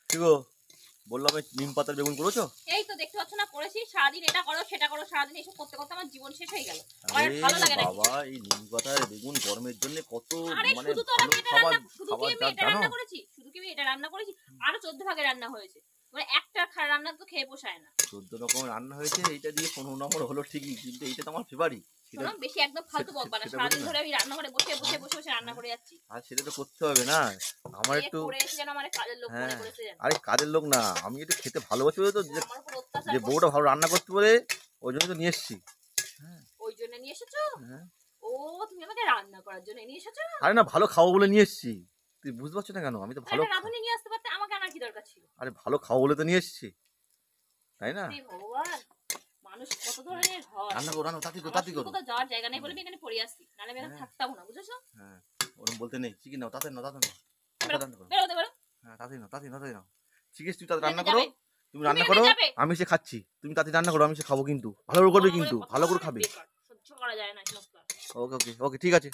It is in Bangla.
কি গো বললাম এই নিম পাতার বেগুন করেছো? এই তো দেখতে পাচ্ছ না, করেছি। সারাদিন এটা করো সেটা করো, সারাদিন এসব করতে করতে আমার জীবন শেষ হয়ে গেল। আমার আর আরে ভালো লাগে না কিছু। বাবা, এই নিম পাতার বেগুন গরমের জন্য কত আরে মানে শুধু তো ভালো আমি এটা খাবার রান্না, শুধু কি খাবার আমি এটা জানো? রান্না করেছি, শুধু কি আমি এটা রান্না করেছি, আরো 14 ভাগে রান্না হয়েছে। মানে একটা রান্না তো খেয়ে পোষায় না। 14 রকমের রান্না হয়েছে, এইটা দিয়ে 15 নম্বর হলো ঠিকই, কিন্তু এইটা তো আমার ফেভারিট। সেটা শোনো, বেশি একদম ফালতু বকবা না। সেটা বলি সারাদিন না। ধরে আমি রান্নাঘরে বসে রান্না করে যাচ্ছি। আর সেটা তো করতে হবে না, আমার কে একটু। করে এসে যেন আমার কাজের লোক মনে হ্যাঁ, করেছে যেন। আরে কাজের লোক না, আমি একটু খেতে ভালোবাসি বলে তো, যে আমার উপর অত্যাচার যে করছে। বউটা ভালো রান্না করতে পারে ওই জন্য তো নিয়ে এসছি। হ্যাঁ ওই জন্য নিয়ে এসেছো? হ্যাঁ। ও, তুমি আমাকে রান্না করার জন্য নিয়ে এসেছো? আরে না, ভালো খাবো বলে নিয়ে এসছি। তুই বুঝতে পারছো না কেন? আমি তো ভালো একটা রাঁধুনি নিয়ে আসতে পারতে, আমাকে আনার কি দরকার ছিল? আরে ভালো খাবো বলে তো নিয়ে এসছি, তাই না? হে ভগবান, মানুষ কত ধরনের হয়। রান্না করো, রান্না তাড়াতাড়ি করো, আমার তাড়াতাড়ি শুধু করো। কোথাও যাওয়ার জায়গা নেই বলে আমি এখানে পড়ে আসছি, নাহলে আমি এখানে হ্যাঁ থাকতাম না, বুঝেছো? হ্যাঁ, ওরকম বলতে নেই। চিকেন নাও, তাড়াতাড়ি নাও, তাড়াতাড়ি নাও, বেরো, তাড়াতাড়ি রান্না করো। বেরোতে বেরো। হ্যাঁ, তাড়াতাড়ি নাও, তাড়াতাড়ি নাও, তাড়াতাড়ি নাও। ঠিক আছে, তুই তাড়াতাড়ি তুমি রান্না এখানে করো। যাবে, তুমি তুমি রান্না এখানে করো, যাবে। আমি সে খাচ্ছি। তুমি তাড়াতাড়ি রান্না করো, আমি সে খাবো, কিন্তু ভালো করে করবে, তোমার কিন্তু কথা ভালো করে মানে খাবে। বেকার, সহ্য করা যায় না এসব কাজ। ওকে ওকে ওকে, ঠিক আছে।